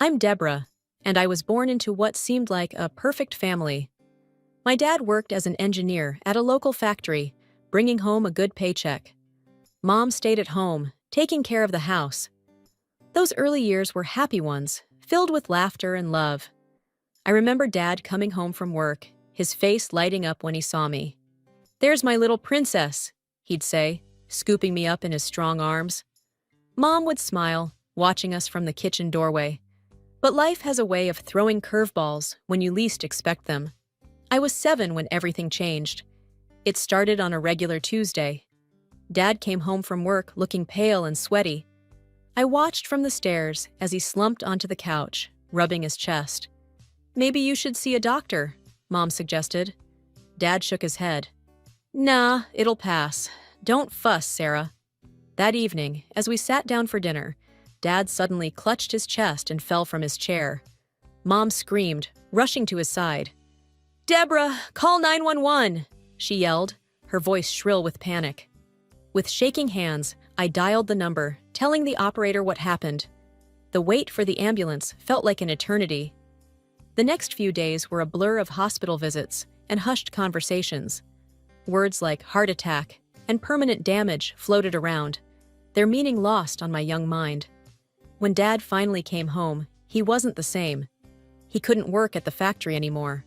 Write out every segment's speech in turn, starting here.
I'm Deborah, and I was born into what seemed like a perfect family. My dad worked as an engineer at a local factory, bringing home a good paycheck. Mom stayed at home, taking care of the house. Those early years were happy ones, filled with laughter and love. I remember Dad coming home from work, his face lighting up when he saw me. "There's my little princess," he'd say, scooping me up in his strong arms. Mom would smile, watching us from the kitchen doorway. But life has a way of throwing curveballs when you least expect them. I was 7 when everything changed. It started on a regular Tuesday. Dad came home from work looking pale and sweaty. I watched from the stairs as he slumped onto the couch, rubbing his chest. "Maybe you should see a doctor," Mom suggested. Dad shook his head. "Nah, it'll pass. Don't fuss, Sarah." That evening, as we sat down for dinner, Dad suddenly clutched his chest and fell from his chair. Mom screamed, rushing to his side. "Deborah, call 911!" she yelled, her voice shrill with panic. With shaking hands, I dialed the number, telling the operator what happened. The wait for the ambulance felt like an eternity. The next few days were a blur of hospital visits and hushed conversations. Words like heart attack and permanent damage floated around, their meaning lost on my young mind. When Dad finally came home, he wasn't the same. He couldn't work at the factory anymore.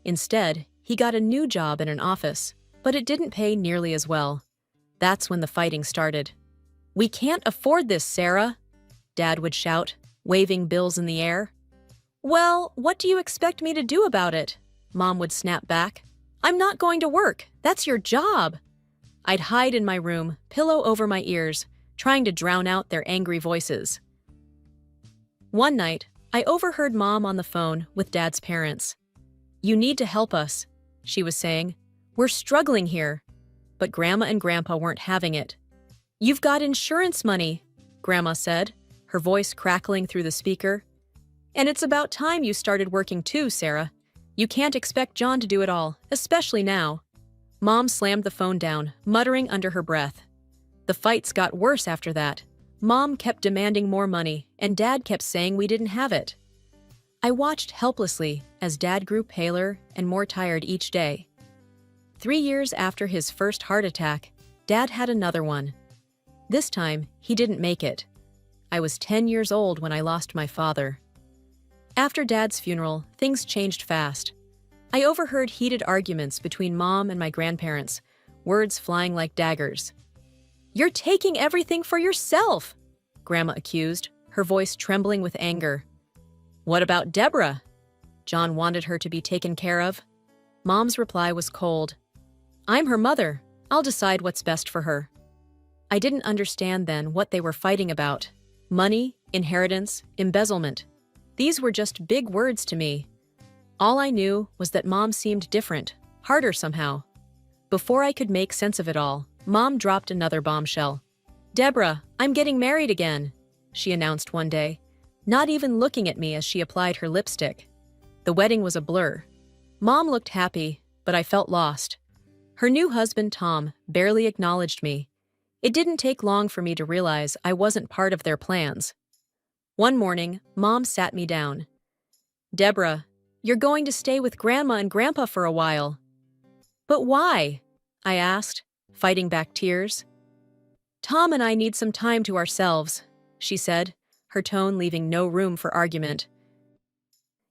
Instead, he got a new job in an office, but it didn't pay nearly as well. That's when the fighting started. "We can't afford this, Sarah," Dad would shout, waving bills in the air. "Well, what do you expect me to do about it?" Mom would snap back. "I'm not going to work. That's your job." I'd hide in my room, pillow over my ears, trying to drown out their angry voices. One night, I overheard Mom on the phone with Dad's parents. "You need to help us," she was saying. "We're struggling here." But Grandma and Grandpa weren't having it. "You've got insurance money," Grandma said, her voice crackling through the speaker. "And it's about time you started working too, Sarah. You can't expect John to do it all, especially now." Mom slammed the phone down, muttering under her breath. The fights got worse after that. Mom kept demanding more money, and Dad kept saying we didn't have it. I watched helplessly as Dad grew paler and more tired each day. 3 years after his first heart attack, Dad had another one. This time, he didn't make it. I was 10 years old when I lost my father. After Dad's funeral, things changed fast. I overheard heated arguments between Mom and my grandparents, words flying like daggers. "You're taking everything for yourself," Grandma accused, her voice trembling with anger. "What about Deborah?" John wanted her to be taken care of. Mom's reply was cold. "I'm her mother. I'll decide what's best for her." I didn't understand then what they were fighting about. Money, inheritance, embezzlement. These were just big words to me. All I knew was that Mom seemed different, harder somehow. Before I could make sense of it all, Mom dropped another bombshell. "Deborah, I'm getting married again," she announced one day, not even looking at me as she applied her lipstick. The wedding was a blur. Mom looked happy, but I felt lost. Her new husband, Tom, barely acknowledged me. It didn't take long for me to realize I wasn't part of their plans. One morning, Mom sat me down. "Deborah, you're going to stay with Grandma and Grandpa for a while." "But why?" I asked, fighting back tears. "Tom and I need some time to ourselves," she said, her tone leaving no room for argument.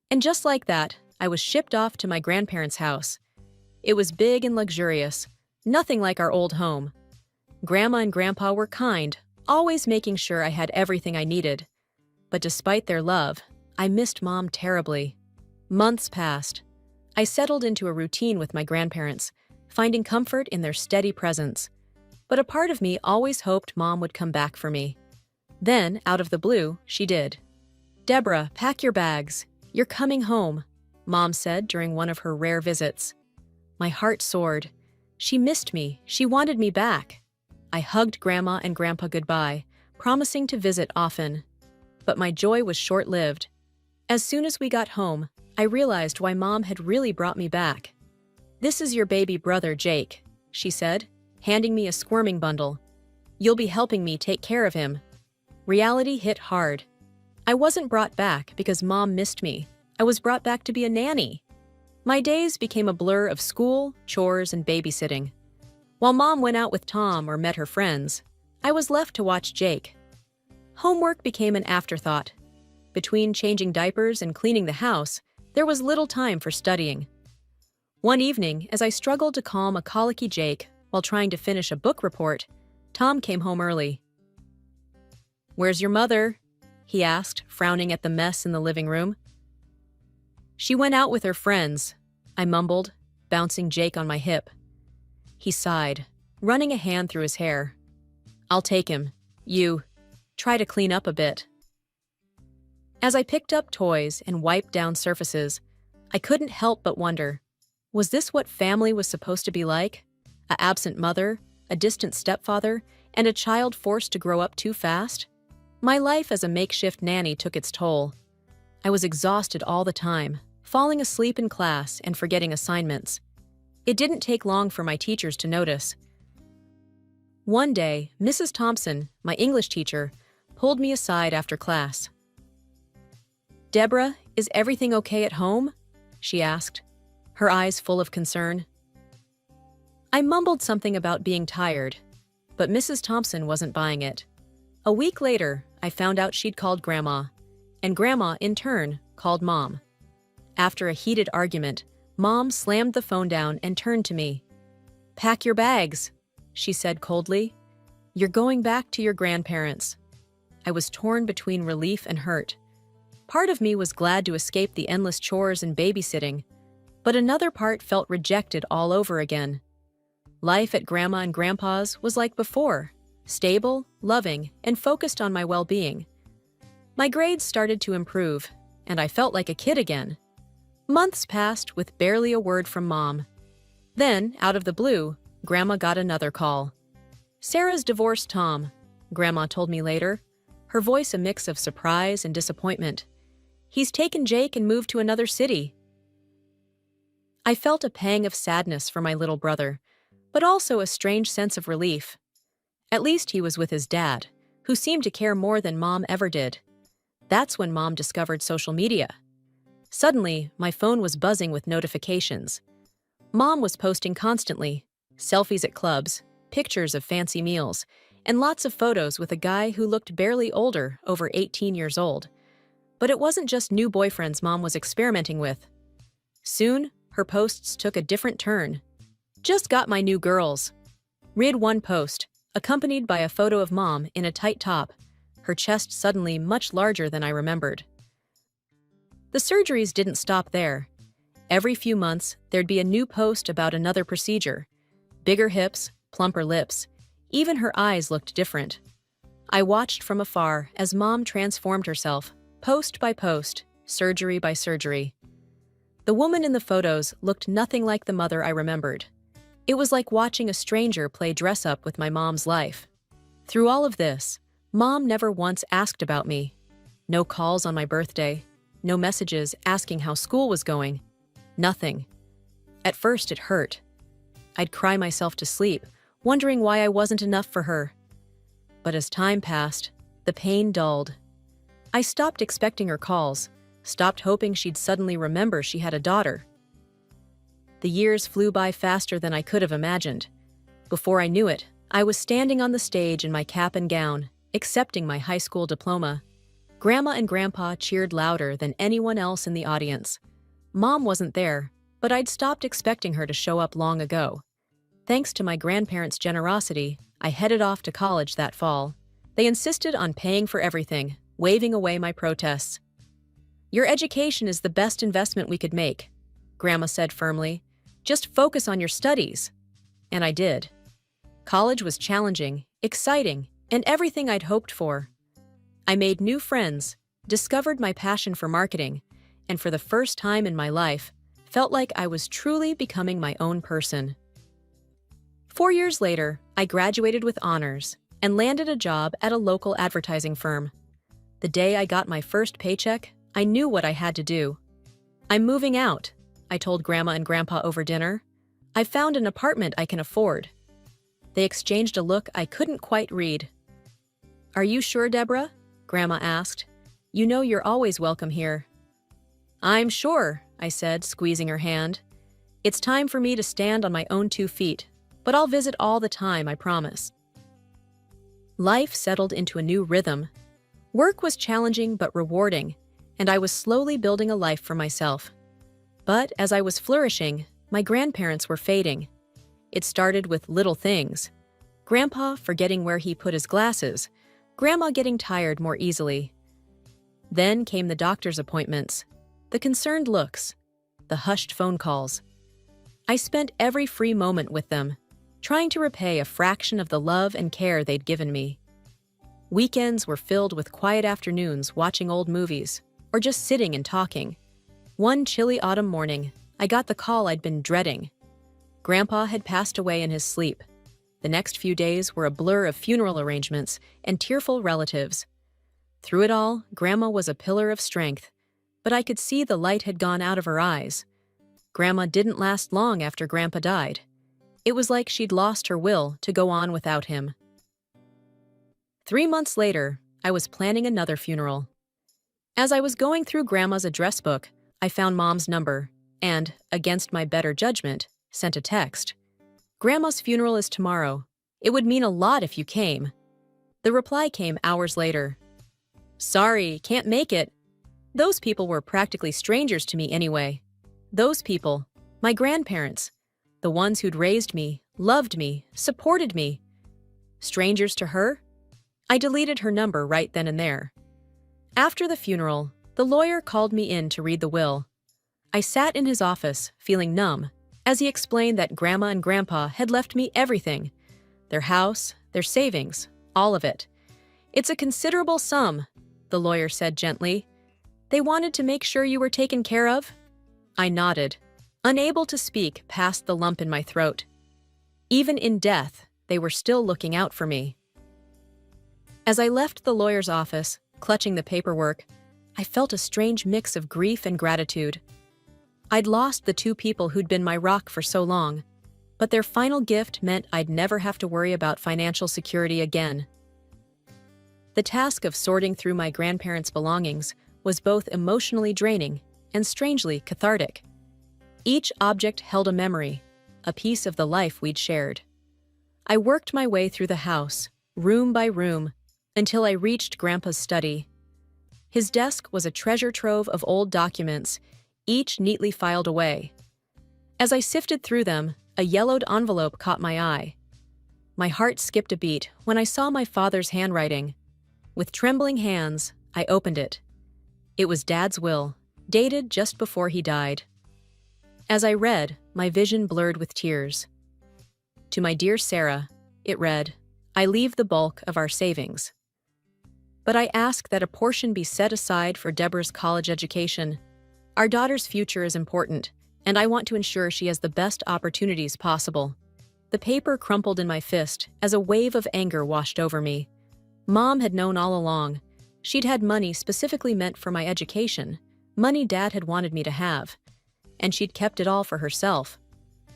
And just like that, I was shipped off to my grandparents' house. It was big and luxurious, nothing like our old home. Grandma and Grandpa were kind, always making sure I had everything I needed. But despite their love, I missed Mom terribly. Months passed. I settled into a routine with my grandparents, finding comfort in their steady presence. But a part of me always hoped Mom would come back for me. Then, out of the blue, she did. "Deborah, pack your bags. You're coming home," Mom said during one of her rare visits. My heart soared. She missed me. She wanted me back. I hugged Grandma and Grandpa goodbye, promising to visit often. But my joy was short-lived. As soon as we got home, I realized why Mom had really brought me back. "This is your baby brother, Jake," she said, handing me a squirming bundle. "You'll be helping me take care of him." Reality hit hard. I wasn't brought back because Mom missed me. I was brought back to be a nanny. My days became a blur of school, chores, and babysitting. While Mom went out with Tom or met her friends, I was left to watch Jake. Homework became an afterthought. Between changing diapers and cleaning the house, there was little time for studying. One evening, as I struggled to calm a colicky Jake while trying to finish a book report, Tom came home early. "Where's your mother?" he asked, frowning at the mess in the living room. "She went out with her friends," I mumbled, bouncing Jake on my hip. He sighed, running a hand through his hair. "I'll take him. You try to clean up a bit." As I picked up toys and wiped down surfaces, I couldn't help but wonder, was this what family was supposed to be like? An absent mother, a distant stepfather, and a child forced to grow up too fast? My life as a makeshift nanny took its toll. I was exhausted all the time, falling asleep in class and forgetting assignments. It didn't take long for my teachers to notice. One day, Mrs. Thompson, my English teacher, pulled me aside after class. "Deborah, is everything okay at home?" she asked, her eyes full of concern. I mumbled something about being tired, but Mrs. Thompson wasn't buying it. A week later, I found out she'd called Grandma, and Grandma, in turn, called Mom. After a heated argument, Mom slammed the phone down and turned to me. "Pack your bags," she said coldly. "You're going back to your grandparents." I was torn between relief and hurt. Part of me was glad to escape the endless chores and babysitting, but another part felt rejected all over again. Life at Grandma and Grandpa's was like before, stable, loving, and focused on my well-being. My grades started to improve, and I felt like a kid again. Months passed with barely a word from Mom. Then, out of the blue, Grandma got another call. "Sarah's divorced Tom," Grandma told me later, her voice a mix of surprise and disappointment. "He's taken Jake and moved to another city." I felt a pang of sadness for my little brother, but also a strange sense of relief. At least he was with his dad, who seemed to care more than Mom ever did. That's when Mom discovered social media. Suddenly, my phone was buzzing with notifications. Mom was posting constantly, selfies at clubs, pictures of fancy meals, and lots of photos with a guy who looked barely older, over 18 years old. But it wasn't just new boyfriends Mom was experimenting with. Soon, her posts took a different turn. "Just got my new girls." Read one post, accompanied by a photo of Mom in a tight top, her chest suddenly much larger than I remembered. The surgeries didn't stop there. Every few months, there'd be a new post about another procedure. Bigger hips, plumper lips. Even her eyes looked different. I watched from afar as Mom transformed herself, post by post, surgery by surgery. The woman in the photos looked nothing like the mother I remembered. It was like watching a stranger play dress-up with my mom's life. Through all of this, Mom never once asked about me. No calls on my birthday. No messages asking how school was going. Nothing. At first, it hurt. I'd cry myself to sleep, wondering why I wasn't enough for her. But as time passed, the pain dulled. I stopped expecting her calls, stopped hoping she'd suddenly remember she had a daughter. The years flew by faster than I could have imagined. Before I knew it, I was standing on the stage in my cap and gown, accepting my high school diploma. Grandma and Grandpa cheered louder than anyone else in the audience. Mom wasn't there, but I'd stopped expecting her to show up long ago. Thanks to my grandparents' generosity, I headed off to college that fall. They insisted on paying for everything, waving away my protests. "Your education is the best investment we could make," Grandma said firmly. "Just focus on your studies." And I did. College was challenging, exciting, and everything I'd hoped for. I made new friends, discovered my passion for marketing, and for the first time in my life, felt like I was truly becoming my own person. 4 years later, I graduated with honors and landed a job at a local advertising firm. The day I got my first paycheck, I knew what I had to do. "I'm moving out," I told Grandma and Grandpa over dinner. "I've found an apartment I can afford." They exchanged a look I couldn't quite read. "Are you sure, Deborah?" Grandma asked. You know you're always welcome here." "I'm sure," I said, squeezing her hand. "It's time for me to stand on my own 2 feet, but I'll visit all the time, I promise." Life settled into a new rhythm. Work was challenging but rewarding, and I was slowly building a life for myself. But as I was flourishing, my grandparents were fading. It started with little things. Grandpa forgetting where he put his glasses, Grandma getting tired more easily. Then came the doctor's appointments, the concerned looks, the hushed phone calls. I spent every free moment with them, trying to repay a fraction of the love and care they'd given me. Weekends were filled with quiet afternoons watching old movies, or just sitting and talking. One chilly autumn morning, I got the call I'd been dreading. Grandpa had passed away in his sleep. The next few days were a blur of funeral arrangements and tearful relatives. Through it all, Grandma was a pillar of strength, but I could see the light had gone out of her eyes. Grandma didn't last long after Grandpa died. It was like she'd lost her will to go on without him. 3 months later, I was planning another funeral. As I was going through Grandma's address book, I found Mom's number and, against my better judgment, sent a text. "Grandma's funeral is tomorrow. It would mean a lot if you came." The reply came hours later. "Sorry, can't make it." Those people were practically strangers to me anyway. Those people, my grandparents, the ones who'd raised me, loved me, supported me. Strangers to her? I deleted her number right then and there. After the funeral, the lawyer called me in to read the will. I sat in his office, feeling numb, as he explained that Grandma and Grandpa had left me everything. Their house, their savings, all of it. "It's a considerable sum," the lawyer said gently. "They wanted to make sure you were taken care of?" I nodded, unable to speak past the lump in my throat. Even in death, they were still looking out for me. As I left the lawyer's office, clutching the paperwork, I felt a strange mix of grief and gratitude. I'd lost the 2 people who'd been my rock for so long, but their final gift meant I'd never have to worry about financial security again. The task of sorting through my grandparents' belongings was both emotionally draining and strangely cathartic. Each object held a memory, a piece of the life we'd shared. I worked my way through the house, room by room, until I reached Grandpa's study. His desk was a treasure trove of old documents, each neatly filed away. As I sifted through them, a yellowed envelope caught my eye. My heart skipped a beat when I saw my father's handwriting. With trembling hands, I opened it. It was Dad's will, dated just before he died. As I read, my vision blurred with tears. To my dear Sarah, it read, "I leave the bulk of our savings. But I ask that a portion be set aside for Deborah's college education. Our daughter's future is important, and I want to ensure she has the best opportunities possible." The paper crumpled in my fist as a wave of anger washed over me. Mom had known all along. She'd had money specifically meant for my education, money Dad had wanted me to have, and she'd kept it all for herself.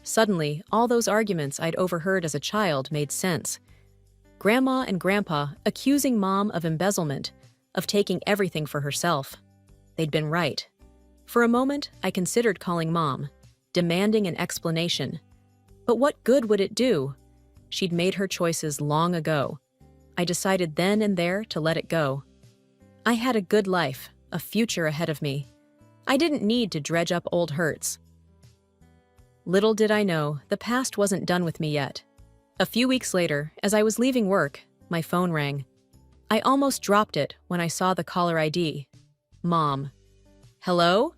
Suddenly, all those arguments I'd overheard as a child made sense. Grandma and Grandpa accusing Mom of embezzlement, of taking everything for herself. They'd been right. For a moment, I considered calling Mom, demanding an explanation. But what good would it do? She'd made her choices long ago. I decided then and there to let it go. I had a good life, a future ahead of me. I didn't need to dredge up old hurts. Little did I know, the past wasn't done with me yet. A few weeks later, as I was leaving work, my phone rang. I almost dropped it when I saw the caller ID. Mom. "Hello?"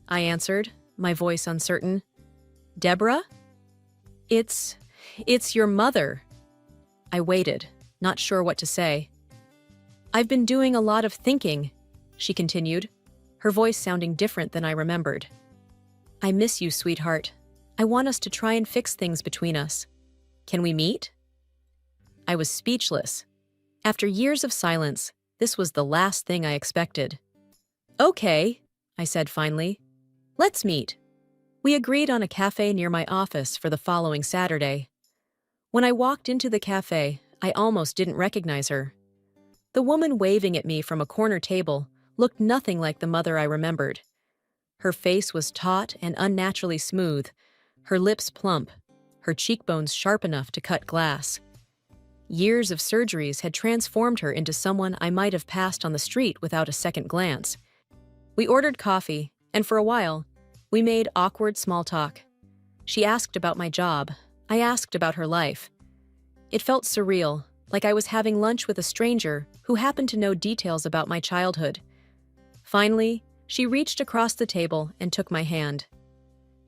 I answered, my voice uncertain. "Deborah?" It's your mother." I waited, not sure what to say. "I've been doing a lot of thinking," she continued, her voice sounding different than I remembered. "I miss you, sweetheart. I want us to try and fix things between us. Can we meet?" I was speechless. After years of silence, this was the last thing I expected. "Okay," I said finally. "Let's meet." We agreed on a cafe near my office for the following Saturday. When I walked into the cafe, I almost didn't recognize her. The woman waving at me from a corner table looked nothing like the mother I remembered. Her face was taut and unnaturally smooth, her lips plump, her cheekbones sharp enough to cut glass. Years of surgeries had transformed her into someone I might have passed on the street without a second glance. We ordered coffee, and for a while, we made awkward small talk. She asked about my job. I asked about her life. It felt surreal, like I was having lunch with a stranger who happened to know details about my childhood. Finally, she reached across the table and took my hand.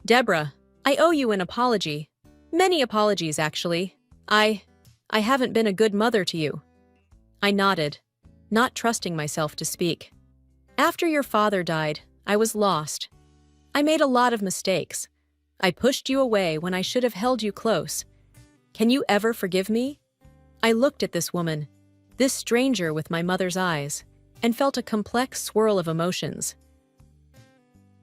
"Deborah, I owe you an apology. Many apologies, actually. I haven't been a good mother to you." I nodded, not trusting myself to speak. "After your father died, I was lost. I made a lot of mistakes. I pushed you away when I should have held you close. Can you ever forgive me?" I looked at this woman, this stranger with my mother's eyes, and felt a complex swirl of emotions.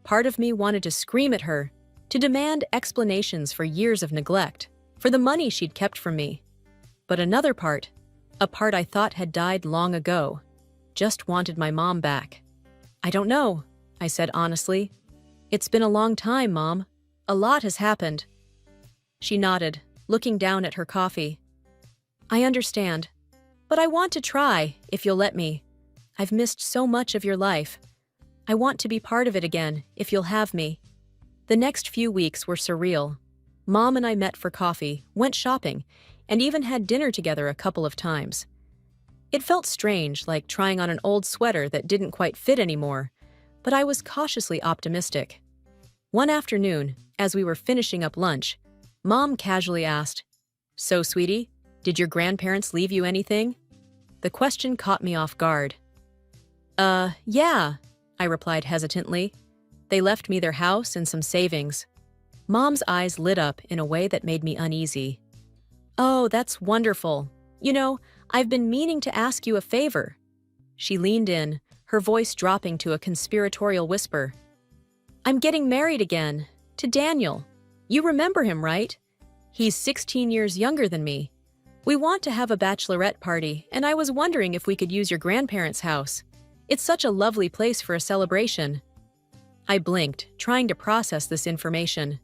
Part of me wanted to scream at her, to demand explanations for years of neglect, for the money she'd kept from me. But another part, a part I thought had died long ago, just wanted my mom back. "I don't know," I said honestly. "It's been a long time, Mom. A lot has happened." She nodded, looking down at her coffee. "I understand, but I want to try, if you'll let me. I've missed so much of your life. I want to be part of it again, if you'll have me." The next few weeks were surreal. Mom and I met for coffee, went shopping, and even had dinner together a couple of times. It felt strange, like trying on an old sweater that didn't quite fit anymore, but I was cautiously optimistic. One afternoon, as we were finishing up lunch, Mom casually asked, "So, sweetie, did your grandparents leave you anything?" The question caught me off guard. Yeah," I replied hesitantly. "They left me their house and some savings." Mom's eyes lit up in a way that made me uneasy. "Oh, that's wonderful. You know, I've been meaning to ask you a favor." She leaned in, her voice dropping to a conspiratorial whisper. "I'm getting married again, to Daniel. You remember him, right? He's 16 years younger than me. We want to have a bachelorette party, and I was wondering if we could use your grandparents' house. It's such a lovely place for a celebration." I blinked, trying to process this information.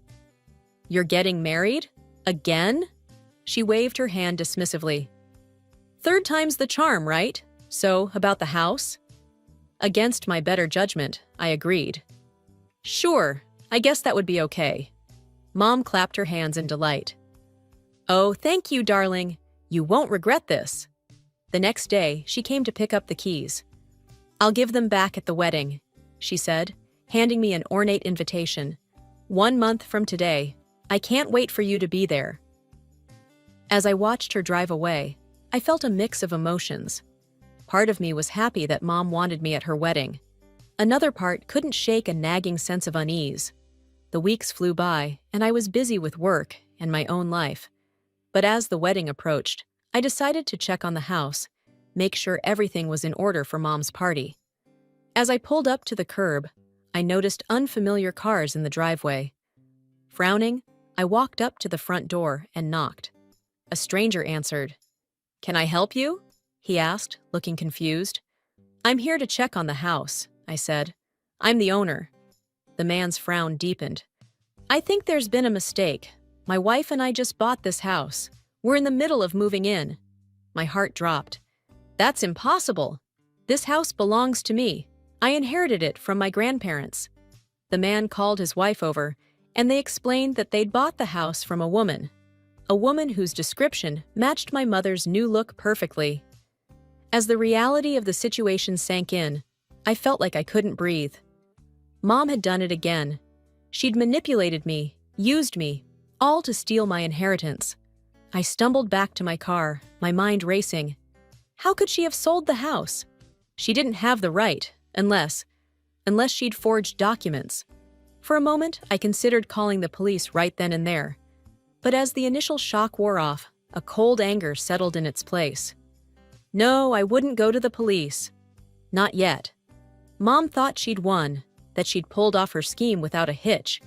"You're getting married? Again?" She waved her hand dismissively. "Third time's the charm, right? So, about the house?" Against my better judgment, I agreed. "Sure, I guess that would be okay." Mom clapped her hands in delight. "Oh, thank you, darling. You won't regret this." The next day, she came to pick up the keys. "I'll give them back at the wedding," she said, handing me an ornate invitation. "1 month from today. I can't wait for you to be there." As I watched her drive away, I felt a mix of emotions. Part of me was happy that Mom wanted me at her wedding. Another part couldn't shake a nagging sense of unease. The weeks flew by, and I was busy with work and my own life. But as the wedding approached, I decided to check on the house, make sure everything was in order for Mom's party. As I pulled up to the curb, I noticed unfamiliar cars in the driveway. Frowning, I walked up to the front door and knocked. A stranger answered. "Can I help you?" he asked, looking confused. "I'm here to check on the house," I said. "I'm the owner." The man's frown deepened. "I think there's been a mistake. My wife and I just bought this house. We're in the middle of moving in." My heart dropped. "That's impossible. This house belongs to me. I inherited it from my grandparents." The man called his wife over, and they explained that they'd bought the house from a woman whose description matched my mother's new look perfectly. As the reality of the situation sank in, I felt like I couldn't breathe. Mom had done it again. She'd manipulated me, used me, all to steal my inheritance. I stumbled back to my car, my mind racing. How could she have sold the house? She didn't have the right, unless she'd forged documents. For a moment, I considered calling the police right then and there. But as the initial shock wore off, a cold anger settled in its place. No, I wouldn't go to the police. Not yet. Mom thought she'd won, that she'd pulled off her scheme without a hitch.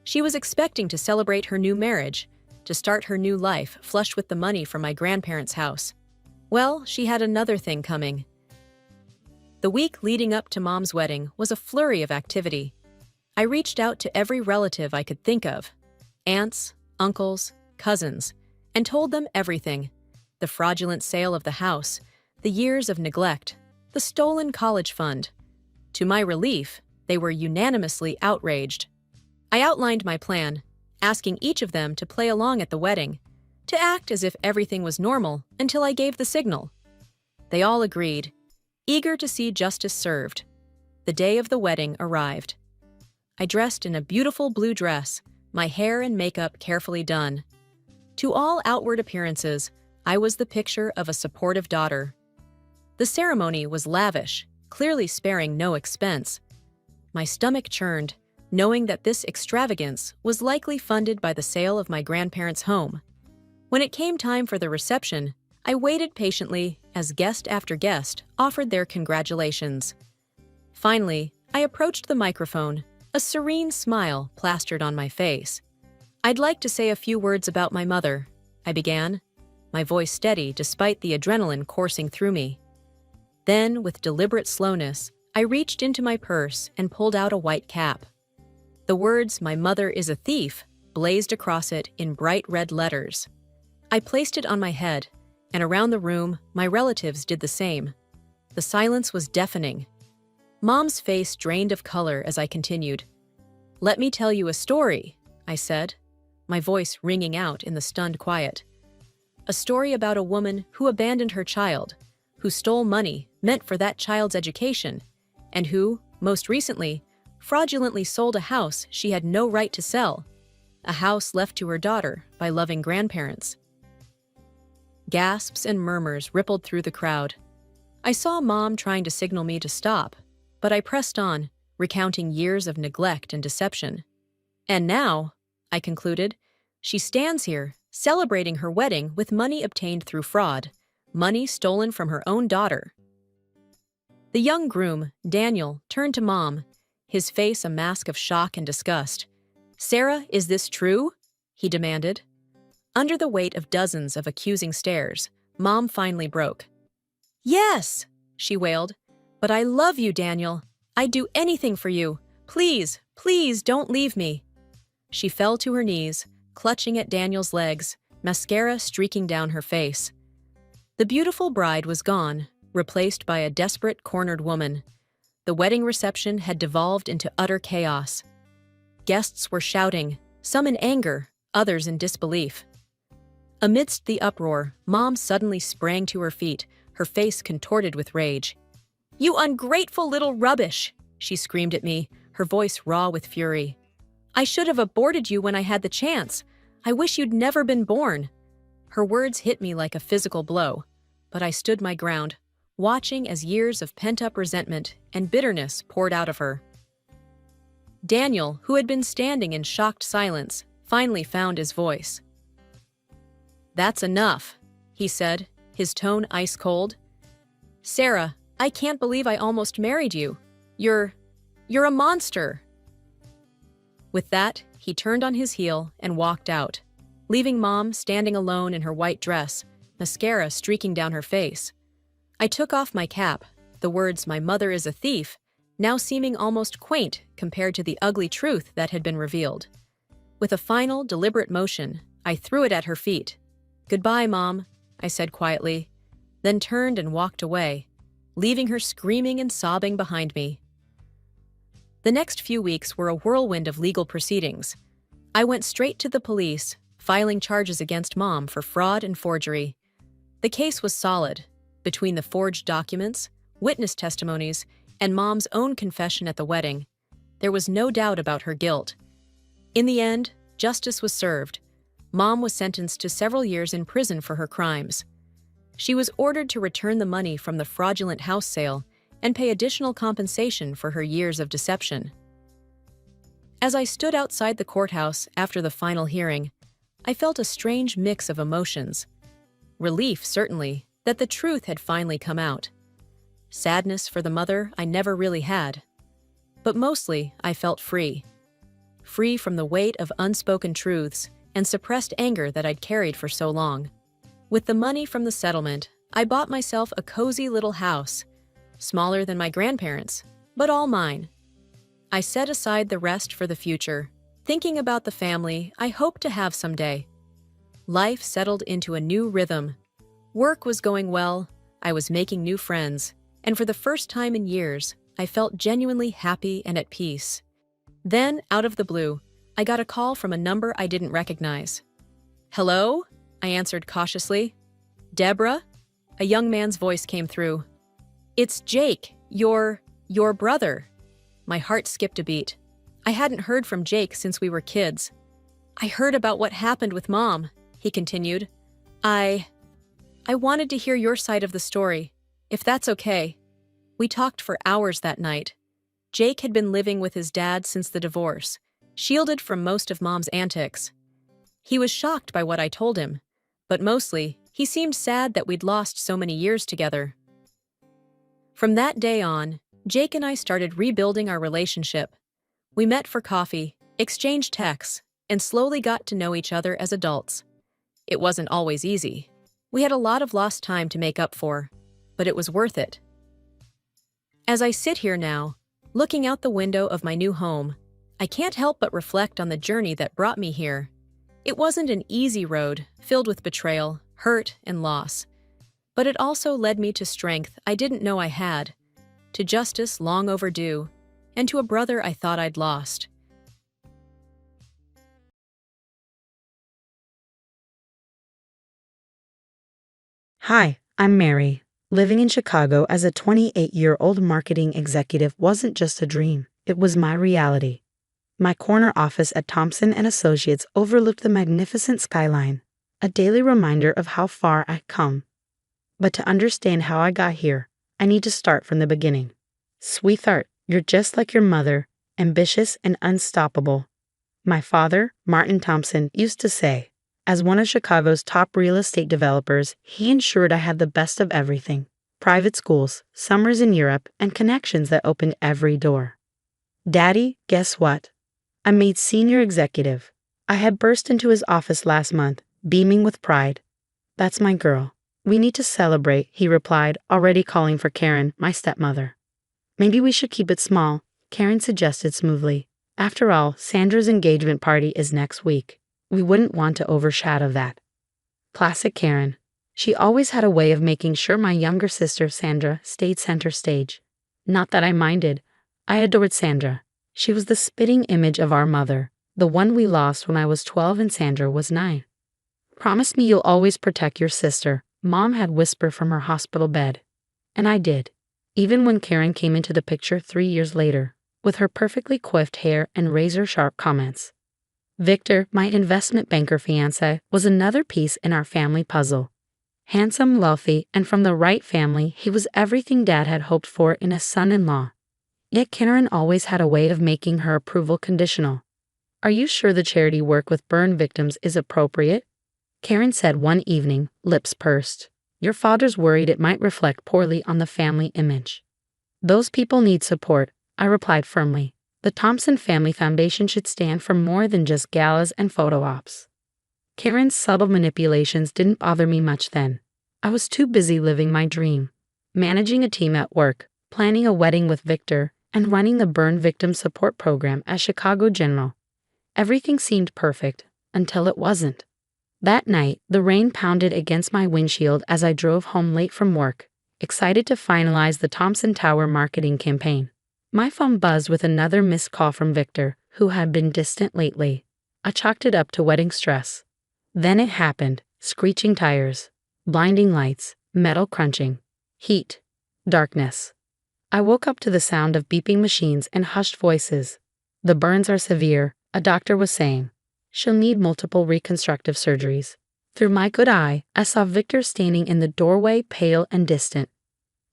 She was expecting to celebrate her new marriage, to start her new life flush with the money from my grandparents' house. Well, she had another thing coming. The week leading up to Mom's wedding was a flurry of activity. I reached out to every relative I could think of, aunts, uncles, cousins, and told them everything: the fraudulent sale of the house, the years of neglect, the stolen college fund. To my relief, they were unanimously outraged. I outlined my plan, asking each of them to play along at the wedding, to act as if everything was normal until I gave the signal. They all agreed, eager to see justice served. The day of the wedding arrived. I dressed in a beautiful blue dress, my hair and makeup carefully done. To all outward appearances, I was the picture of a supportive daughter. The ceremony was lavish, clearly sparing no expense. My stomach churned, knowing that this extravagance was likely funded by the sale of my grandparents' home. When it came time for the reception, I waited patiently as guest after guest offered their congratulations. Finally, I approached the microphone, a serene smile plastered on my face. "I'd like to say a few words about my mother," I began, my voice steady despite the adrenaline coursing through me. Then, with deliberate slowness, I reached into my purse and pulled out a white cap. The words, "My mother is a thief," blazed across it in bright red letters. I placed it on my head, and around the room, my relatives did the same. The silence was deafening. Mom's face drained of color as I continued. "Let me tell you a story," I said, my voice ringing out in the stunned quiet. A story about a woman who abandoned her child, who stole money meant for that child's education, and who, most recently, fraudulently sold a house she had no right to sell, a house left to her daughter by loving grandparents. Gasps and murmurs rippled through the crowd. I saw Mom trying to signal me to stop, but I pressed on, recounting years of neglect and deception. And now, I concluded, she stands here, celebrating her wedding with money obtained through fraud, money stolen from her own daughter. The young groom, Daniel, turned to Mom, his face a mask of shock and disgust. "Sarah, is this true?" he demanded. Under the weight of dozens of accusing stares, Mom finally broke. "Yes," she wailed. "But I love you, Daniel. I'd do anything for you. Please, please don't leave me." She fell to her knees, clutching at Daniel's legs, mascara streaking down her face. The beautiful bride was gone, replaced by a desperate, cornered woman. The wedding reception had devolved into utter chaos. Guests were shouting, some in anger, others in disbelief. Amidst the uproar, Mom suddenly sprang to her feet, her face contorted with rage. "You ungrateful little rubbish!" she screamed at me, her voice raw with fury. "I should have aborted you when I had the chance. I wish you'd never been born." Her words hit me like a physical blow, but I stood my ground, watching as years of pent-up resentment and bitterness poured out of her. Daniel, who had been standing in shocked silence, finally found his voice. "That's enough," he said, his tone ice-cold. "Sarah, I can't believe I almost married you. You're a monster." With that, he turned on his heel and walked out, leaving Mom standing alone in her white dress, mascara streaking down her face. I took off my cap, the words "my mother is a thief" now seeming almost quaint compared to the ugly truth that had been revealed. With a final, deliberate motion, I threw it at her feet. "Goodbye, Mom," I said quietly, then turned and walked away, leaving her screaming and sobbing behind me. The next few weeks were a whirlwind of legal proceedings. I went straight to the police, filing charges against Mom for fraud and forgery. The case was solid. Between the forged documents, witness testimonies, and Mom's own confession at the wedding, there was no doubt about her guilt. In the end, justice was served. Mom was sentenced to several years in prison for her crimes. She was ordered to return the money from the fraudulent house sale and pay additional compensation for her years of deception. As I stood outside the courthouse after the final hearing, I felt a strange mix of emotions. Relief, certainly, that the truth had finally come out. Sadness for the mother I never really had. But mostly, I felt free. Free from the weight of unspoken truths and suppressed anger that I'd carried for so long. With the money from the settlement, I bought myself a cozy little house, smaller than my grandparents, but all mine. I set aside the rest for the future, thinking about the family I hope to have someday. Life settled into a new rhythm. Work was going well, I was making new friends, and for the first time in years, I felt genuinely happy and at peace. Then, out of the blue, I got a call from a number I didn't recognize. "Hello?" I answered cautiously. "Deborah?" A young man's voice came through. "It's Jake, your brother." My heart skipped a beat. I hadn't heard from Jake since we were kids. "I heard about what happened with Mom," he continued. I wanted to hear your side of the story, if that's okay." We talked for hours that night. Jake had been living with his dad since the divorce, shielded from most of Mom's antics. He was shocked by what I told him, but mostly, he seemed sad that we'd lost so many years together. From that day on, Jake and I started rebuilding our relationship. We met for coffee, exchanged texts, and slowly got to know each other as adults. It wasn't always easy. We had a lot of lost time to make up for, but it was worth it. As I sit here now, looking out the window of my new home, I can't help but reflect on the journey that brought me here. It wasn't an easy road, filled with betrayal, hurt, and loss. But it also led me to strength I didn't know I had, to justice long overdue, and to a brother I thought I'd lost. Hi, I'm Mary. Living in Chicago as a 28-year-old marketing executive wasn't just a dream, it was my reality. My corner office at Thompson & Associates overlooked the magnificent skyline, a daily reminder of how far I'd come. But to understand how I got here, I need to start from the beginning. Sweetheart, you're just like your mother, ambitious and unstoppable. My father, Martin Thompson, used to say, as one of Chicago's top real estate developers, he ensured I had the best of everything: private schools, summers in Europe, and connections that opened every door. Daddy, guess what? I made senior executive. I had burst into his office last month, beaming with pride. "That's my girl. We need to celebrate," he replied, already calling for Karen, my stepmother. "Maybe we should keep it small," Karen suggested smoothly. "After all, Sandra's engagement party is next week. We wouldn't want to overshadow that." Classic Karen. She always had a way of making sure my younger sister, Sandra, stayed center stage. Not that I minded. I adored Sandra. She was the spitting image of our mother, the one we lost when I was 12 and Sandra was 9. "Promise me you'll always protect your sister," Mom had whispered from her hospital bed. And I did, even when Karen came into the picture 3 years later, with her perfectly coiffed hair and razor-sharp comments. Victor, my investment banker fiancé, was another piece in our family puzzle. Handsome, wealthy, and from the right family, he was everything Dad had hoped for in a son-in-law. Yet Karen always had a way of making her approval conditional. "Are you sure the charity work with burn victims is appropriate?" Karen said one evening, lips pursed. "Your father's worried it might reflect poorly on the family image." "Those people need support," I replied firmly. "The Thompson Family Foundation should stand for more than just galas and photo ops." Karen's subtle manipulations didn't bother me much then. I was too busy living my dream, managing a team at work, planning a wedding with Victor, and running the burn victim support program at Chicago General. Everything seemed perfect, until it wasn't. That night, the rain pounded against my windshield as I drove home late from work, excited to finalize the Thompson Tower marketing campaign. My phone buzzed with another missed call from Victor, who had been distant lately. I chalked it up to wedding stress. Then it happened: screeching tires, blinding lights, metal crunching, heat, darkness. I woke up to the sound of beeping machines and hushed voices. "The burns are severe," a doctor was saying. "She'll need multiple reconstructive surgeries." Through my good eye, I saw Victor standing in the doorway, pale and distant.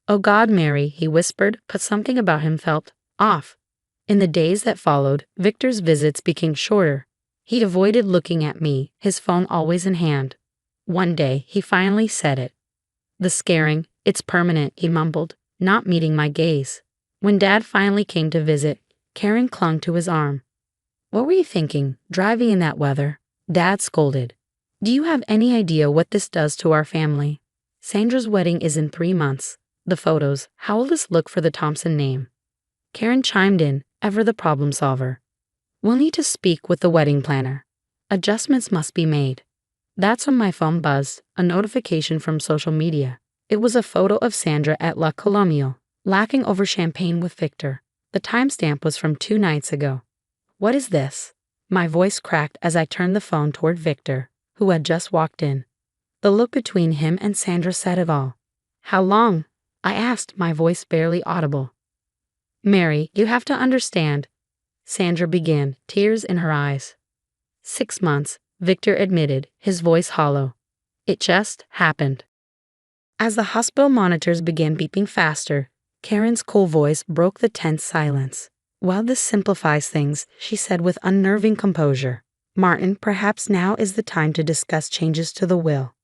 "Oh God, Mary," he whispered, but something about him felt off. In the days that followed, Victor's visits became shorter. He avoided looking at me, his phone always in hand. One day, he finally said it. "The scarring, it's permanent," he mumbled, not meeting my gaze. When Dad finally came to visit, Karen clung to his arm. "What were you thinking, driving in that weather?" Dad scolded. "Do you have any idea what this does to our family? Sandra's wedding is in 3 months. The photos. How will this look for the Thompson name? Karen chimed in, ever the problem solver. We'll need to speak with the wedding planner. Adjustments must be made. That's when my phone buzzed, a notification from social media. It was a photo of Sandra at La Colomio, laughing over champagne with Victor. The timestamp was from 2 nights ago. What is this? My voice cracked as I turned the phone toward Victor, who had just walked in. The look between him and Sandra said it all. How long? I asked, my voice barely audible. Mary, you have to understand. Sandra began, tears in her eyes. 6 months, Victor admitted, his voice hollow. It just happened. As the hospital monitors began beeping faster, Karen's cool voice broke the tense silence. While this simplifies things, she said with unnerving composure, Martin, perhaps now is the time to discuss changes to the will.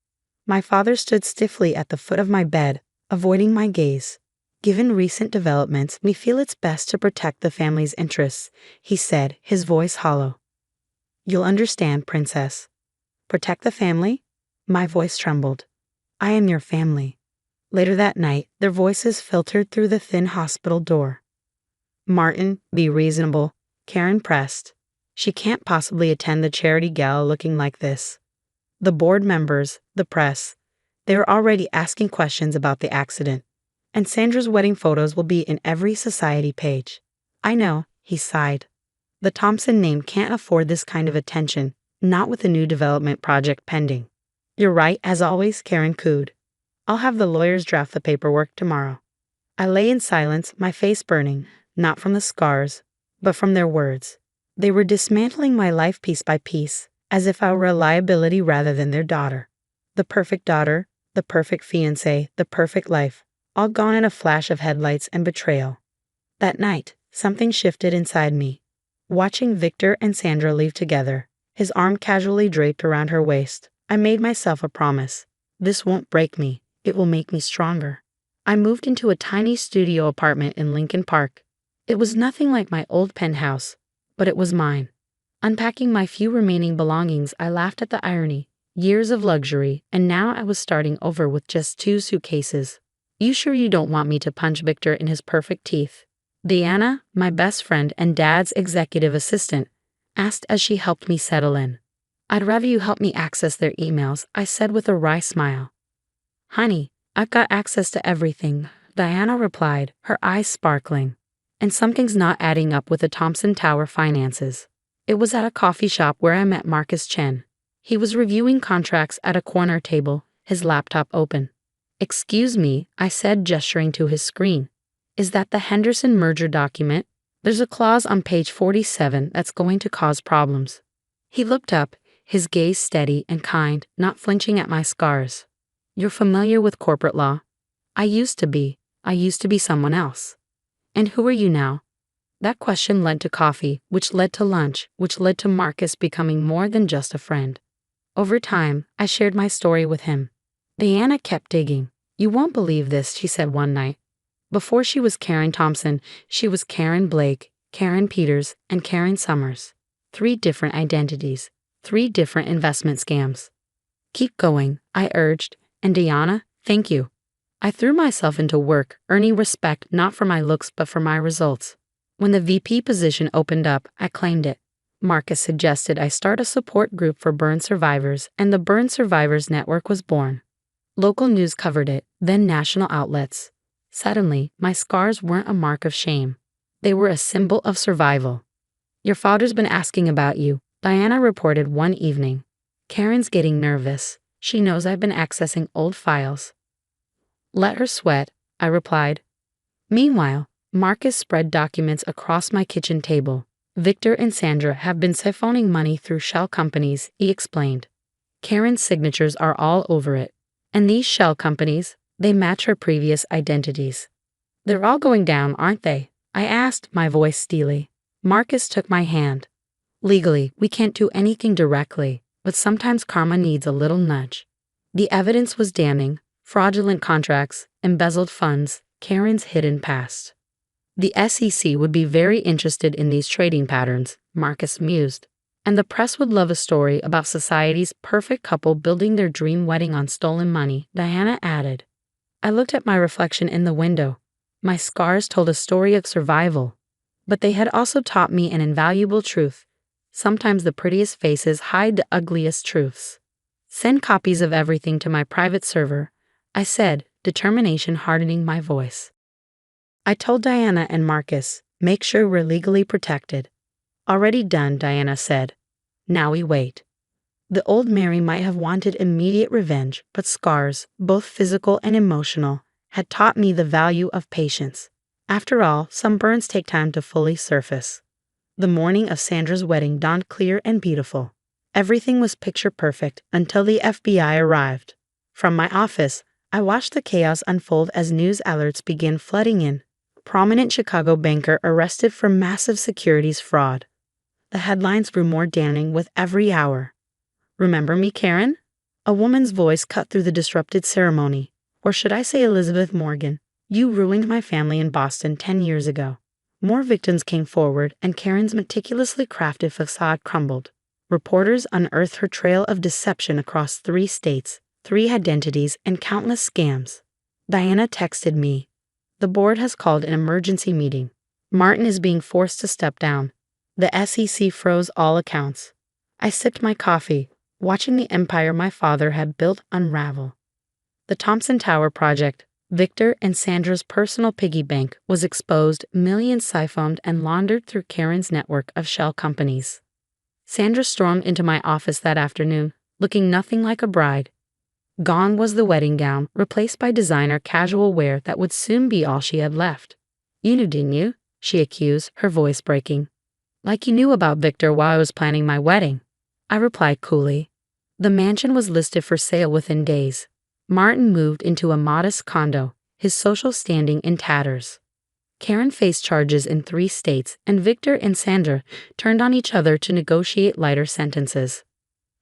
My father stood stiffly at the foot of my bed, avoiding my gaze. Given recent developments, we feel it's best to protect the family's interests, he said, his voice hollow. You'll understand, Princess. Protect the family? My voice trembled. I am your family. Later that night, their voices filtered through the thin hospital door. Martin, be reasonable, Karen pressed. She can't possibly attend the charity gala looking like this. The board members, the press, they are already asking questions about the accident. And Sandra's wedding photos will be in every society page. I know, he sighed. The Thompson name can't afford this kind of attention, not with a new development project pending. You're right, as always, Karen cooed. I'll have the lawyers draft the paperwork tomorrow. I lay in silence, my face burning, not from the scars, but from their words. They were dismantling my life piece by piece, as if I were a liability rather than their daughter. The perfect daughter, the perfect fiancée, the perfect life, all gone in a flash of headlights and betrayal. That night, something shifted inside me. Watching Victor and Sandra leave together, his arm casually draped around her waist, I made myself a promise. This won't break me, it will make me stronger. I moved into a tiny studio apartment in Lincoln Park. It was nothing like my old penthouse, but it was mine. Unpacking my few remaining belongings, I laughed at the irony. Years of luxury, and now I was starting over with just 2 suitcases. You sure you don't want me to punch Victor in his perfect teeth? Diana, my best friend and Dad's executive assistant, asked as she helped me settle in. I'd rather you help me access their emails, I said with a wry smile. Honey, I've got access to everything, Diana replied, her eyes sparkling. And something's not adding up with the Thompson Tower finances. It was at a coffee shop where I met Marcus Chen. He was reviewing contracts at a corner table, his laptop open. Excuse me, I said, gesturing to his screen. Is that the Henderson merger document? There's a clause on page 47 that's going to cause problems. He looked up, his gaze steady and kind, not flinching at my scars. You're familiar with corporate law? I used to be someone else. And who are you now? That question led to coffee, which led to lunch, which led to Marcus becoming more than just a friend. Over time, I shared my story with him. Diana kept digging. You won't believe this, she said one night. Before she was Karen Thompson, she was Karen Blake, Karen Peters, and Karen Summers. 3 different identities, 3 different investment scams. Keep going, I urged, and Diana, thank you. I threw myself into work, earning respect not for my looks but for my results. When the VP position opened up, I claimed it. Marcus suggested I start a support group for burn survivors, and the Burn Survivors Network was born. Local news covered it, then national outlets. Suddenly, my scars weren't a mark of shame. They were a symbol of survival. Your father's been asking about you, Diana reported one evening. Karen's getting nervous. She knows I've been accessing old files. Let her sweat, I replied. Meanwhile, Marcus spread documents across my kitchen table. Victor and Sandra have been siphoning money through shell companies, he explained. Karen's signatures are all over it. And these shell companies, they match her previous identities. They're all going down, aren't they? I asked, my voice steely. Marcus took my hand. Legally, we can't do anything directly, but sometimes karma needs a little nudge. The evidence was damning. Fraudulent contracts, embezzled funds, Karen's hidden past. The SEC would be very interested in these trading patterns, Marcus mused. And the press would love a story about society's perfect couple building their dream wedding on stolen money, Diana added. I looked at my reflection in the window. My scars told a story of survival, but they had also taught me an invaluable truth. Sometimes the prettiest faces hide the ugliest truths. Send copies of everything to my private server, I said, determination hardening my voice. I told Diana and Marcus, make sure we're legally protected. Already done, Diana said. Now we wait. The old Mary might have wanted immediate revenge, but scars, both physical and emotional, had taught me the value of patience. After all, some burns take time to fully surface. The morning of Sandra's wedding dawned clear and beautiful. Everything was picture perfect until the FBI arrived. From my office, I watched the chaos unfold as news alerts began flooding in. Prominent Chicago banker arrested for massive securities fraud. The headlines grew more damning with every hour. Remember me, Karen? A woman's voice cut through the disrupted ceremony. Or should I say Elizabeth Morgan? You ruined my family in Boston 10 years ago. More victims came forward, and Karen's meticulously crafted facade crumbled. Reporters unearthed her trail of deception across 3 states, 3 identities, and countless scams. Diana texted me. The board has called an emergency meeting. Martin is being forced to step down. The SEC froze all accounts. I sipped my coffee, watching the empire my father had built unravel. The Thompson Tower project, Victor and Sandra's personal piggy bank, was exposed, millions siphoned and laundered through Karen's network of shell companies. Sandra stormed into my office that afternoon, looking nothing like a bride. Gone was the wedding gown, replaced by designer casual wear that would soon be all she had left. You knew, didn't you? She accused, her voice breaking. Like you knew about Victor while I was planning my wedding. I replied coolly. The mansion was listed for sale within days. Martin moved into a modest condo, his social standing in tatters. Karen faced charges in 3 states, and Victor and Sandra turned on each other to negotiate lighter sentences.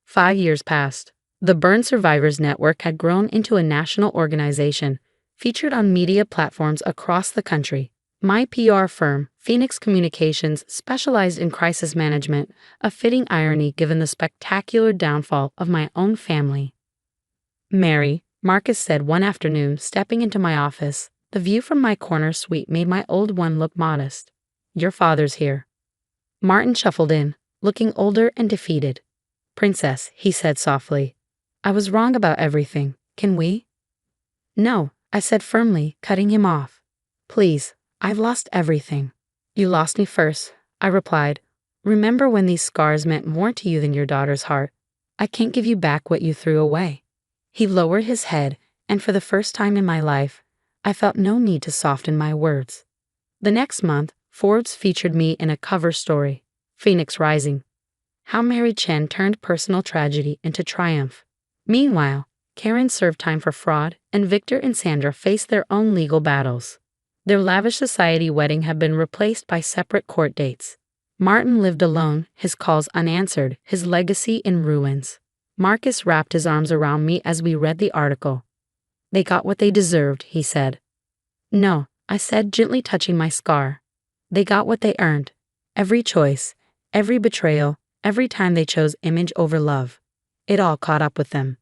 5 years passed. The Burn Survivors Network had grown into a national organization, featured on media platforms across the country. My PR firm, Phoenix Communications, specialized in crisis management, a fitting irony given the spectacular downfall of my own family. Mary, Marcus said one afternoon, stepping into my office. The view from my corner suite made my old one look modest. Your father's here. Martin shuffled in, looking older and defeated. Princess, he said softly. I was wrong about everything. Can we? No, I said firmly, cutting him off. Please, I've lost everything. You lost me first, I replied. Remember when these scars meant more to you than your daughter's heart? I can't give you back what you threw away. He lowered his head, and for the first time in my life, I felt no need to soften my words. The next month, Forbes featured me in a cover story, Phoenix Rising. How Mary Chen turned personal tragedy into triumph. Meanwhile, Karen served time for fraud, and Victor and Sandra faced their own legal battles. Their lavish society wedding had been replaced by separate court dates. Martin lived alone, his calls unanswered, his legacy in ruins. Marcus wrapped his arms around me as we read the article. They got what they deserved, he said. No, I said, gently touching my scar. They got what they earned. Every choice, every betrayal, every time they chose image over love. It all caught up with them.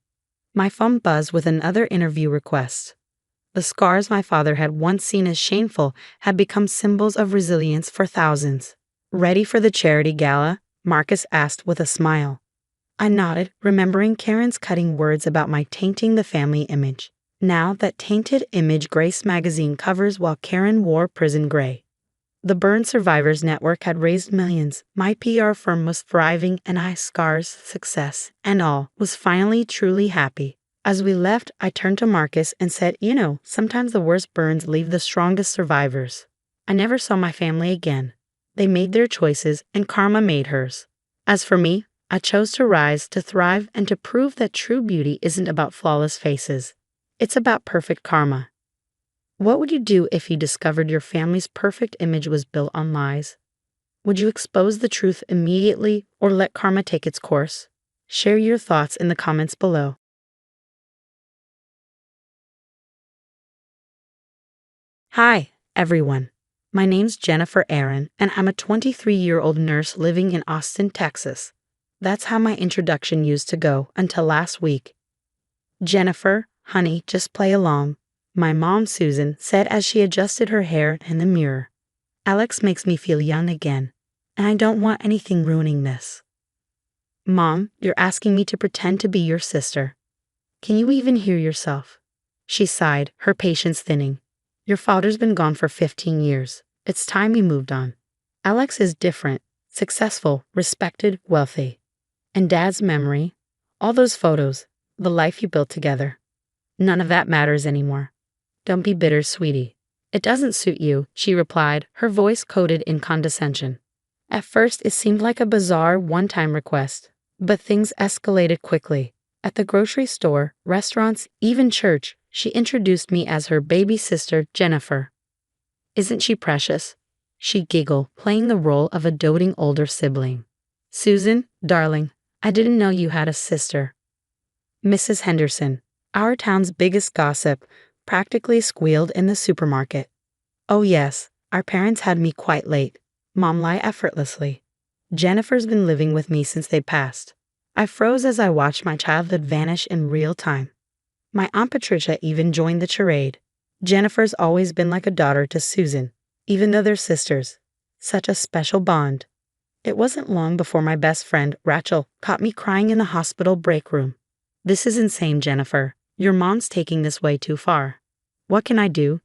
My phone buzzed with another interview request. The scars my father had once seen as shameful had become symbols of resilience for thousands. Ready for the charity gala? Marcus asked with a smile. I nodded, remembering Karen's cutting words about my tainting the family image. Now that tainted image graced magazine covers while Karen wore prison gray. The Burn Survivors Network had raised millions. My PR firm was thriving, and I, scars, success, and all, was finally truly happy. As we left, I turned to Marcus and said, sometimes the worst burns leave the strongest survivors. I never saw my family again. They made their choices, and karma made hers. As for me, I chose to rise, to thrive, and to prove that true beauty isn't about flawless faces. It's about perfect karma. What would you do if you discovered your family's perfect image was built on lies? Would you expose the truth immediately or let karma take its course? Share your thoughts in the comments below. Hi, everyone. My name's Jennifer Aaron, and I'm a 23-year-old nurse living in Austin, Texas. That's how my introduction used to go until last week. Jennifer, honey, just play along. my mom, Susan, said as she adjusted her hair in the mirror. Alex makes me feel young again, and I don't want anything ruining this. Mom, you're asking me to pretend to be your sister. Can you even hear yourself? She sighed, her patience thinning. Your father's been gone for 15 years. It's time we moved on. Alex is different, successful, respected, wealthy. And Dad's memory, all those photos, the life you built together. None of that matters anymore. Don't be bitter, sweetie. It doesn't suit you, she replied, her voice coated in condescension. At first, it seemed like a bizarre one-time request, but things escalated quickly. At the grocery store, restaurants, even church, she introduced me as her baby sister, Jennifer. Isn't she precious? She giggled, playing the role of a doting older sibling. Susan, darling, I didn't know you had a sister. Mrs. Henderson, our town's biggest gossip, practically squealed in the supermarket. Oh yes, our parents had me quite late. Mom lied effortlessly. Jennifer's been living with me since they passed. I froze as I watched my childhood vanish in real time. My Aunt Patricia even joined the charade. Jennifer's always been like a daughter to Susan, even though they're sisters. Such a special bond. It wasn't long before my best friend, Rachel, caught me crying in the hospital break room. This is insane, Jennifer. Your mom's taking this way too far. What can I do?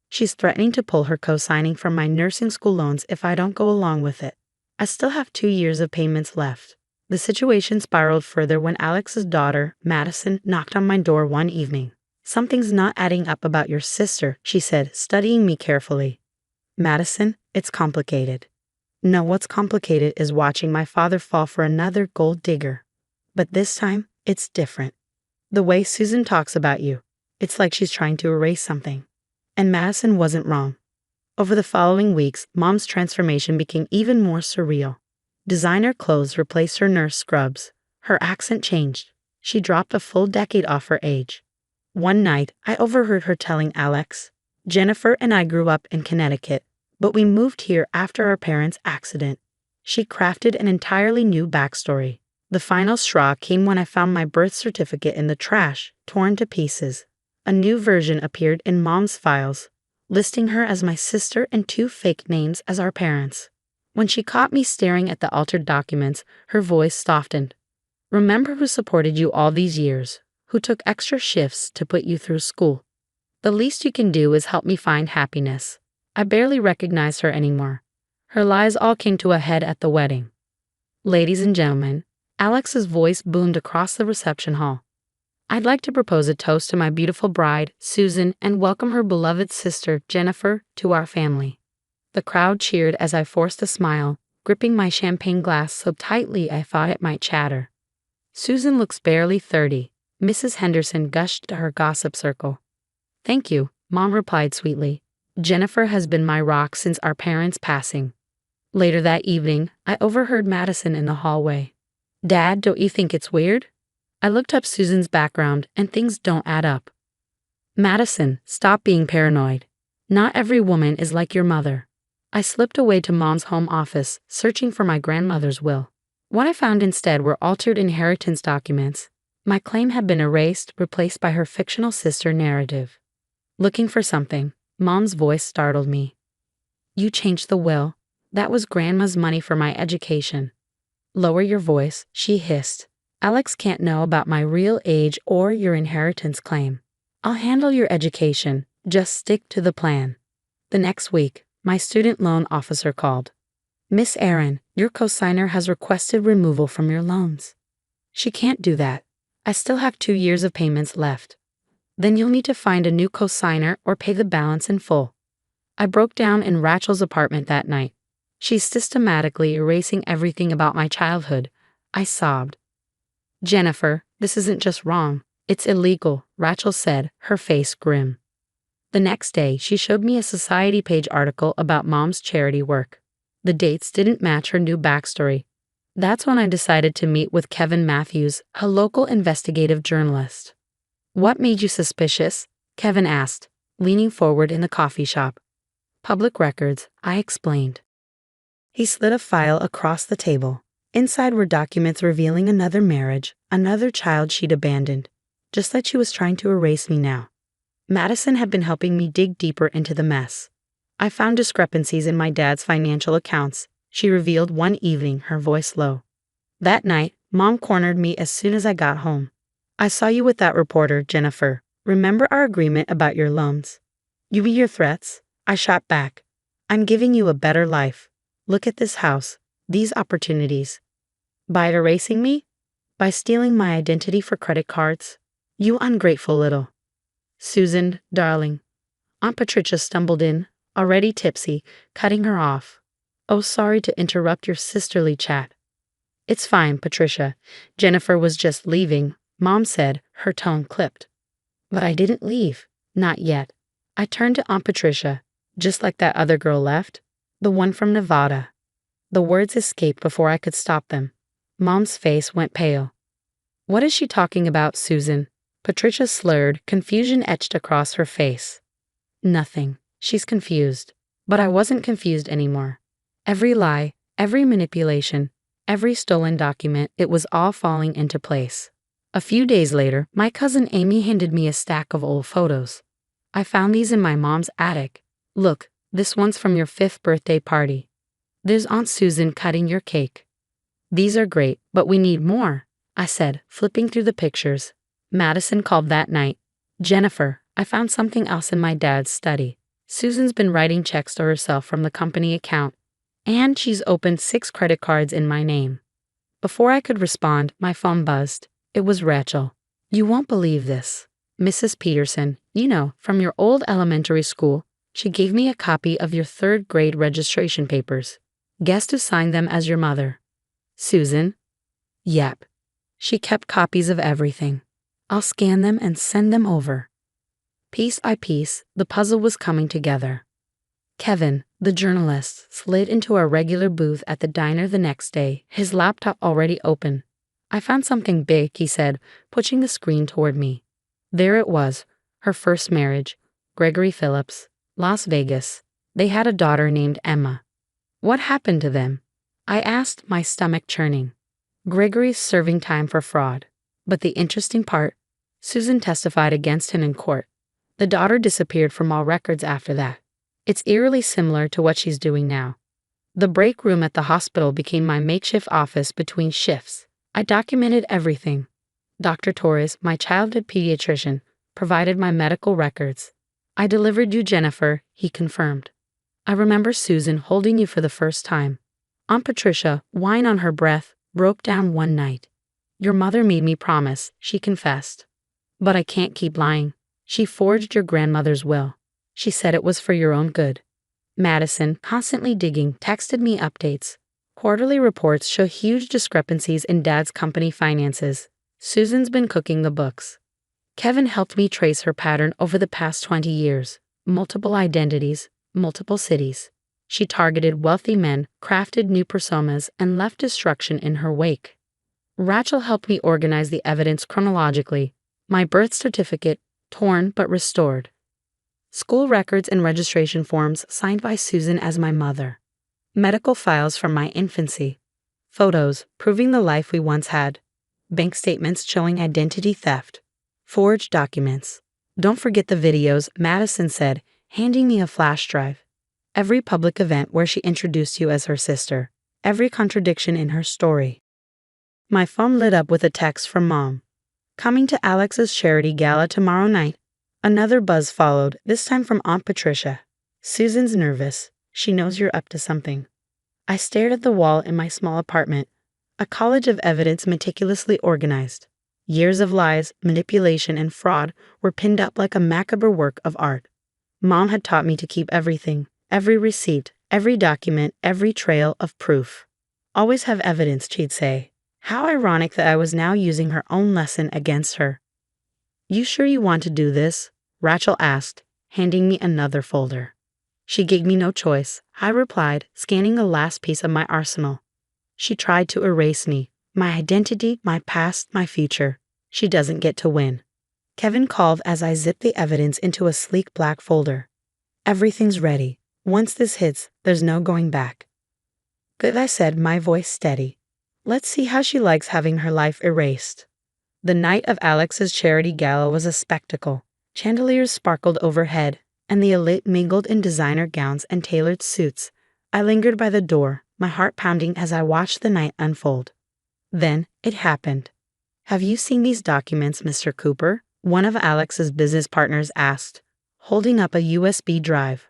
She's threatening to pull her co-signing from my nursing school loans if I don't go along with it. I still have 2 years of payments left. The situation spiraled further when Alex's daughter, Madison, knocked on my door one evening. Something's not adding up about your sister, she said, studying me carefully. Madison, it's complicated. No, what's complicated is watching my father fall for another gold digger. But this time, it's different. The way Susan talks about you, it's like she's trying to erase something. And Madison wasn't wrong. Over the following weeks, Mom's transformation became even more surreal. Designer clothes replaced her nurse scrubs. Her accent changed. She dropped a full decade off her age. One night, I overheard her telling Alex, Jennifer and I grew up in Connecticut, but we moved here after our parents' accident. She crafted an entirely new backstory. The final straw came when I found my birth certificate in the trash, torn to pieces. A new version appeared in Mom's files, listing her as my sister and 2 fake names as our parents. When she caught me staring at the altered documents, her voice softened. Remember who supported you all these years, who took extra shifts to put you through school. The least you can do is help me find happiness. I barely recognized her anymore. Her lies all came to a head at the wedding. Ladies and gentlemen, Alex's voice boomed across the reception hall. I'd like to propose a toast to my beautiful bride, Susan, and welcome her beloved sister, Jennifer, to our family. The crowd cheered as I forced a smile, gripping my champagne glass so tightly I thought it might shatter. Susan looks barely 30, Mrs. Henderson gushed to her gossip circle. Thank you, Mom replied sweetly. Jennifer has been my rock since our parents' passing. Later that evening, I overheard Madison in the hallway. Dad, don't you think it's weird? I looked up Susan's background and things don't add up. Madison, stop being paranoid. Not every woman is like your mother. I slipped away to Mom's home office, searching for my grandmother's will. What I found instead were altered inheritance documents. My claim had been erased, replaced by her fictional sister narrative. Looking for something, Mom's voice startled me. You changed the will. That was Grandma's money for my education. Lower your voice, she hissed. Alex can't know about my real age or your inheritance claim. I'll handle your education. Just stick to the plan. The next week, my student loan officer called. Miss Aaron, your cosigner has requested removal from your loans. She can't do that. I still have 2 years of payments left. Then you'll need to find a new cosigner or pay the balance in full. I broke down in Rachel's apartment that night. She's systematically erasing everything about my childhood. I sobbed. Jennifer, this isn't just wrong. It's illegal, Rachel said, her face grim. The next day, she showed me a society page article about Mom's charity work. The dates didn't match her new backstory. That's when I decided to meet with Kevin Matthews, a local investigative journalist. What made you suspicious? Kevin asked, leaning forward in the coffee shop. Public records, I explained. He slid a file across the table. Inside were documents revealing another marriage, another child she'd abandoned, just like she was trying to erase me now. Madison had been helping me dig deeper into the mess. I found discrepancies in my dad's financial accounts, she revealed one evening, her voice low. That night, Mom cornered me as soon as I got home. I saw you with that reporter, Jennifer. Remember our agreement about your loans? You mean your threats? I shot back. I'm giving you a better life. Look at this house, these opportunities. By erasing me? By stealing my identity for credit cards? You ungrateful little. Susan, darling. Aunt Patricia stumbled in, already tipsy, cutting her off. Oh, sorry to interrupt your sisterly chat. It's fine, Patricia. Jennifer was just leaving, Mom said, her tone clipped. But I didn't leave. Not yet. I turned to Aunt Patricia, just like that other girl left, the one from Nevada. The words escaped before I could stop them. Mom's face went pale. What is she talking about, Susan? Patricia slurred, confusion etched across her face. Nothing. She's confused. But I wasn't confused anymore. Every lie, every manipulation, every stolen document, it was all falling into place. A few days later, my cousin Amy handed me a stack of old photos. I found these in my mom's attic. Look, this one's from your 5th birthday party. There's Aunt Susan cutting your cake. These are great, but we need more, I said, flipping through the pictures. Madison called that night. Jennifer, I found something else in my dad's study. Susan's been writing checks to herself from the company account, and she's opened 6 credit cards in my name. Before I could respond, my phone buzzed. It was Rachel. You won't believe this. Mrs. Peterson, you know, from your old elementary school, she gave me a copy of your 3rd grade registration papers. Guess who signed them as your mother? Susan? Yep. She kept copies of everything. I'll scan them and send them over. Piece by piece, the puzzle was coming together. Kevin, the journalist, slid into our regular booth at the diner the next day, his laptop already open. I found something big, he said, pushing the screen toward me. There it was, her first marriage, Gregory Phillips, Las Vegas. They had a daughter named Emma. What happened to them? I asked, my stomach churning. Gregory's serving time for fraud. But the interesting part, Susan testified against him in court. The daughter disappeared from all records after that. It's eerily similar to what she's doing now. The break room at the hospital became my makeshift office between shifts. I documented everything. Dr. Torres, my childhood pediatrician, provided my medical records. I delivered you Jennifer, he confirmed. I remember Susan holding you for the first time. Aunt Patricia, wine on her breath, broke down one night. Your mother made me promise, she confessed. But I can't keep lying. She forged your grandmother's will. She said it was for your own good. Madison, constantly digging, texted me updates. Quarterly reports show huge discrepancies in Dad's company finances. Susan's been cooking the books. Kevin helped me trace her pattern over the past 20 years. Multiple identities, multiple cities. She targeted wealthy men, crafted new personas, and left destruction in her wake. Rachel helped me organize the evidence chronologically. My birth certificate, torn but restored. School records and registration forms signed by Susan as my mother. Medical files from my infancy. Photos proving the life we once had. Bank statements showing identity theft. Forged documents. Don't forget the videos, Madison said, handing me a flash drive. Every public event where she introduced you as her sister. Every contradiction in her story. My phone lit up with a text from Mom. Coming to Alex's charity gala tomorrow night. Another buzz followed, this time from Aunt Patricia. Susan's nervous. She knows you're up to something. I stared at the wall in my small apartment. A college of evidence meticulously organized. Years of lies, manipulation, and fraud were pinned up like a macabre work of art. Mom had taught me to keep everything, every receipt, every document, every trail of proof. Always have evidence, she'd say. How ironic that I was now using her own lesson against her. You sure you want to do this? Rachel asked, handing me another folder. She gave me no choice, I replied, scanning the last piece of my arsenal. She tried to erase me, my identity, my past, my future. She doesn't get to win. Kevin called as I zipped the evidence into a sleek black folder. Everything's ready. Once this hits, there's no going back. Good, I said, my voice steady. Let's see how she likes having her life erased. The night of Alex's charity gala was a spectacle. Chandeliers sparkled overhead, and the elite mingled in designer gowns and tailored suits. I lingered by the door, my heart pounding as I watched the night unfold. Then, it happened. "Have you seen these documents, Mr. Cooper?" one of Alex's business partners asked, holding up a USB drive.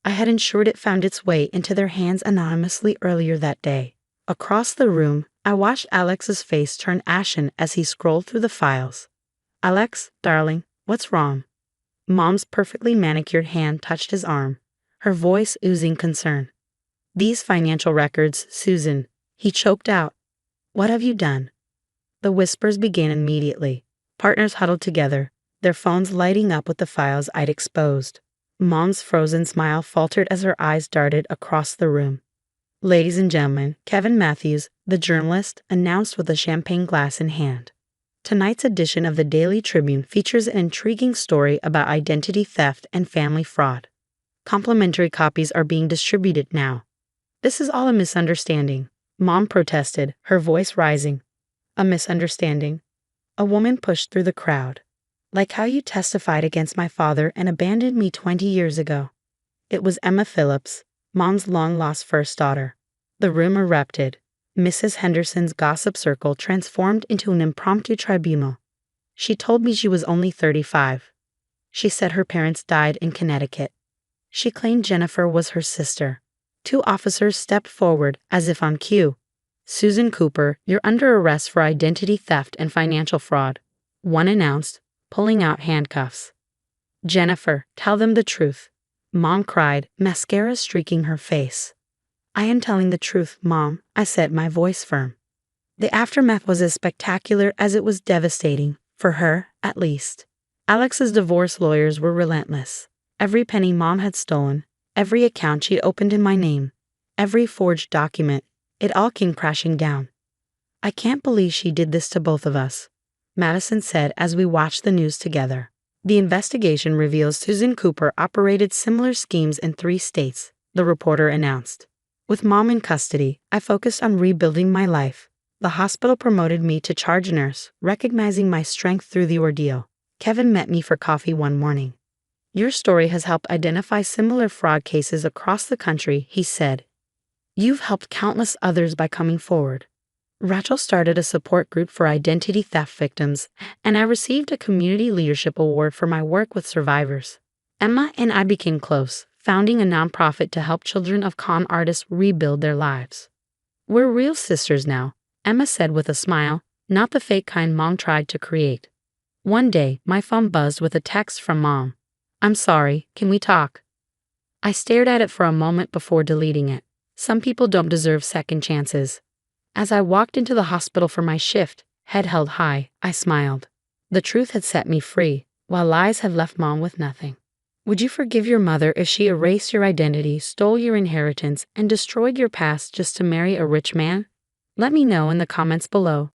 I had ensured it found its way into their hands anonymously earlier that day. Across the room, I watched Alex's face turn ashen as he scrolled through the files. "Alex, darling, what's wrong?" Mom's perfectly manicured hand touched his arm, her voice oozing concern. "These financial records, Susan," he choked out. "What have you done?" The whispers began immediately. Partners huddled together, their phones lighting up with the files I'd exposed. Mom's frozen smile faltered as her eyes darted across the room. "Ladies and gentlemen, Kevin Matthews, the journalist," announced with a champagne glass in hand. Tonight's edition of the Daily Tribune features an intriguing story about identity theft and family fraud. Complimentary copies are being distributed now. "This is all a misunderstanding," Mom protested, her voice rising. "A misunderstanding?" A woman pushed through the crowd. "Like how you testified against my father and abandoned me 20 years ago." It was Emma Phillips, Mom's long-lost first daughter. The room erupted. Mrs. Henderson's gossip circle transformed into an impromptu tribunal. "She told me she was only 35. She said her parents died in Connecticut. She claimed Jennifer was her sister." Two officers stepped forward as if on cue. "Susan Cooper, you're under arrest for identity theft and financial fraud," one announced, pulling out handcuffs. "Jennifer, tell them the truth," Mom cried, mascara streaking her face. "I am telling the truth, Mom," I said, my voice firm. The aftermath was as spectacular as it was devastating, for her, at least. Alex's divorce lawyers were relentless. Every penny Mom had stolen, every account she'd opened in my name, every forged document, it all came crashing down. "I can't believe she did this to both of us," Madison said as we watched the news together. "The investigation reveals Susan Cooper operated similar schemes in 3 states," the reporter announced. "With Mom in custody, I focused on rebuilding my life. The hospital promoted me to charge nurse, recognizing my strength through the ordeal." Kevin met me for coffee one morning. "Your story has helped identify similar fraud cases across the country," he said. "You've helped countless others by coming forward." Rachel started a support group for identity theft victims, and I received a community leadership award for my work with survivors. Emma and I became close, founding a nonprofit to help children of con artists rebuild their lives. "We're real sisters now," Emma said with a smile, not the fake kind Mom tried to create. One day, my phone buzzed with a text from Mom. "I'm sorry, can we talk?" I stared at it for a moment before deleting it. Some people don't deserve second chances. As I walked into the hospital for my shift, head held high, I smiled. The truth had set me free, while lies had left Mom with nothing. Would you forgive your mother if she erased your identity, stole your inheritance, and destroyed your past just to marry a rich man? Let me know in the comments below.